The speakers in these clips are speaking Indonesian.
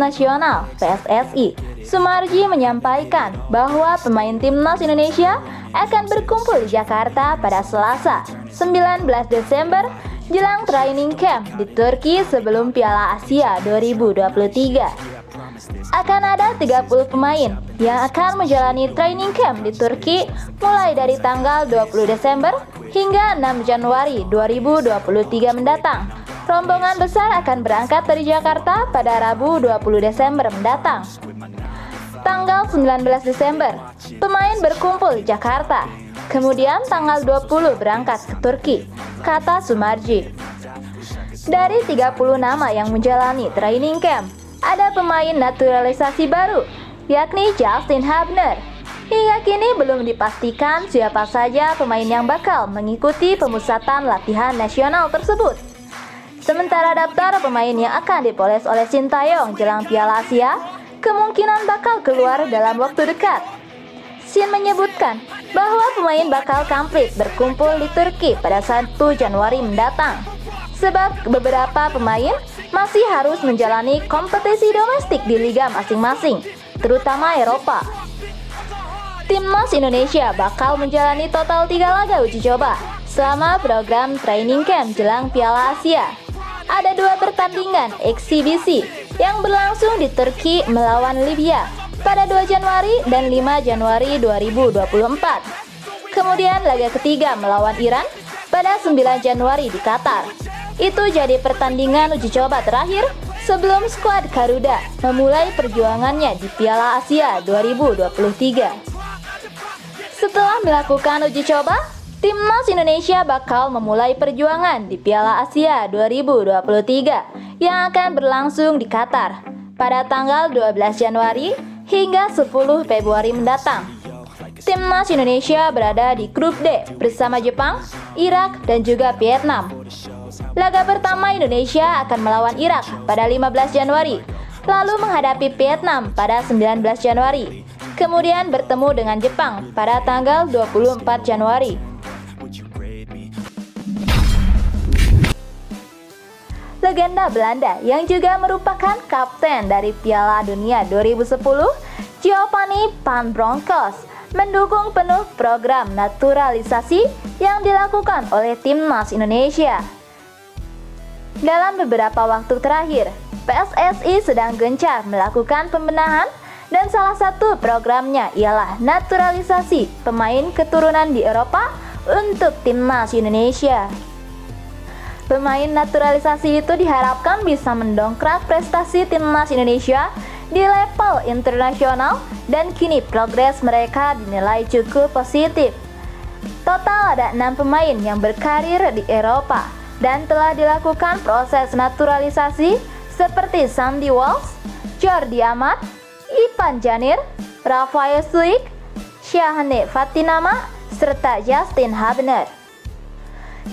Nasional (PSSI), Sumarji menyampaikan bahwa pemain timnas Indonesia akan berkumpul di Jakarta pada Selasa, 19 Desember jelang training camp di Turki sebelum Piala Asia 2023. Akan ada 30 pemain yang akan menjalani training camp di Turki mulai dari tanggal 20 Desember hingga 6 Januari 2023 mendatang. Rombongan besar akan berangkat dari Jakarta pada Rabu 20 Desember mendatang. Tanggal 19 Desember, pemain berkumpul di Jakarta. Kemudian tanggal 20 berangkat ke Turki, kata Sumarji. Dari 30 nama yang menjalani training camp, ada pemain naturalisasi baru, yakni Justin Hubner. Hingga kini belum dipastikan siapa saja pemain yang bakal mengikuti pemusatan latihan nasional tersebut. Sementara daftar pemain yang akan dipoles oleh Sintayong jelang Piala Asia kemungkinan bakal keluar dalam waktu dekat. Shin menyebutkan bahwa pemain bakal komplit berkumpul di Turki pada 1 Januari mendatang, sebab beberapa pemain masih harus menjalani kompetisi domestik di liga masing-masing, terutama Eropa. Timnas Indonesia bakal menjalani total 3 laga uji coba selama program training camp jelang Piala Asia. Ada 2 pertandingan eksibisi yang berlangsung di Turki melawan Libya pada 2 Januari dan 5 Januari 2024. Kemudian laga ketiga melawan Iran pada 9 Januari di Qatar. Itu jadi pertandingan uji coba terakhir sebelum skuad Garuda memulai perjuangannya di Piala Asia 2023. Setelah melakukan uji coba, Timnas Indonesia bakal memulai perjuangan di Piala Asia 2023 yang akan berlangsung di Qatar pada tanggal 12 Januari hingga 10 Februari mendatang. Timnas Indonesia berada di grup D bersama Jepang, Irak, dan juga Vietnam. Laga pertama Indonesia akan melawan Irak pada 15 Januari, lalu menghadapi Vietnam pada 19 Januari, kemudian bertemu dengan Jepang pada tanggal 24 Januari. Legenda Belanda yang juga merupakan kapten dari Piala Dunia 2010, Giovanni Van Bronckhorst, mendukung penuh program naturalisasi yang dilakukan oleh Timnas Indonesia. Dalam beberapa waktu terakhir, PSSI sedang gencar melakukan pembenahan dan salah satu programnya ialah naturalisasi pemain keturunan di Eropa untuk Timnas Indonesia. Pemain naturalisasi itu diharapkan bisa mendongkrak prestasi Timnas Indonesia di level internasional dan kini progres mereka dinilai cukup positif. Total ada 6 pemain yang berkarir di Eropa dan telah dilakukan proses naturalisasi seperti Sandy Walsh, Jordi Amat, Ivan Janir, Rafael Struijk, Syahane Fatinama, serta Justin Hubner.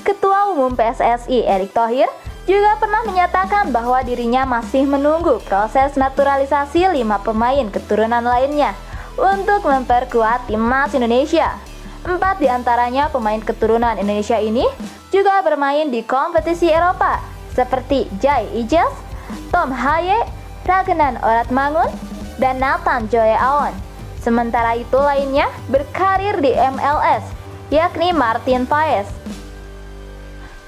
Ketua Umum PSSI Erick Thohir juga pernah menyatakan bahwa dirinya masih menunggu proses naturalisasi 5 pemain keturunan lainnya untuk memperkuat Timnas Indonesia. 4 diantaranya pemain keturunan Indonesia ini juga bermain di kompetisi Eropa seperti Jai Ijaz, Tom Haye, Ragnan Oratmangun, dan Nathan Joy Aon. Sementara itu lainnya berkarir di MLS, yakni Martin Paes.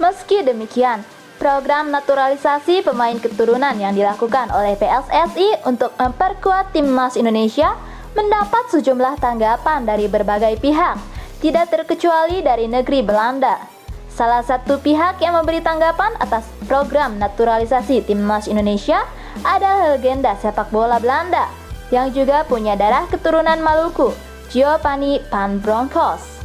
Meski demikian, program naturalisasi pemain keturunan yang dilakukan oleh PSSI untuk memperkuat Timnas Indonesia mendapat sejumlah tanggapan dari berbagai pihak, tidak terkecuali dari negeri Belanda. Salah satu pihak yang memberi tanggapan atas program naturalisasi Timnas Indonesia adalah legenda sepak bola Belanda yang juga punya darah keturunan Maluku, Giovanni Van Bronckhorst.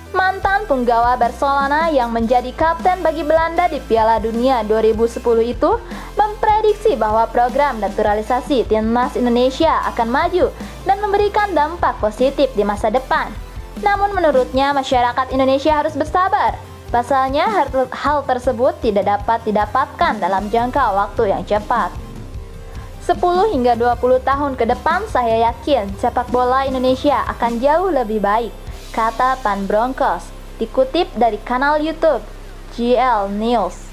Mantan punggawa Barcelona yang menjadi kapten bagi Belanda di Piala Dunia 2010 itu memprediksi bahwa program naturalisasi Timnas Indonesia akan maju dan memberikan dampak positif di masa depan. Namun menurutnya masyarakat Indonesia harus bersabar. Pasalnya hal tersebut tidak dapat didapatkan dalam jangka waktu yang cepat. 10 hingga 20 tahun ke depan saya yakin sepak bola Indonesia akan jauh lebih baik, kata Van Bronckhorst, dikutip dari kanal YouTube GL News.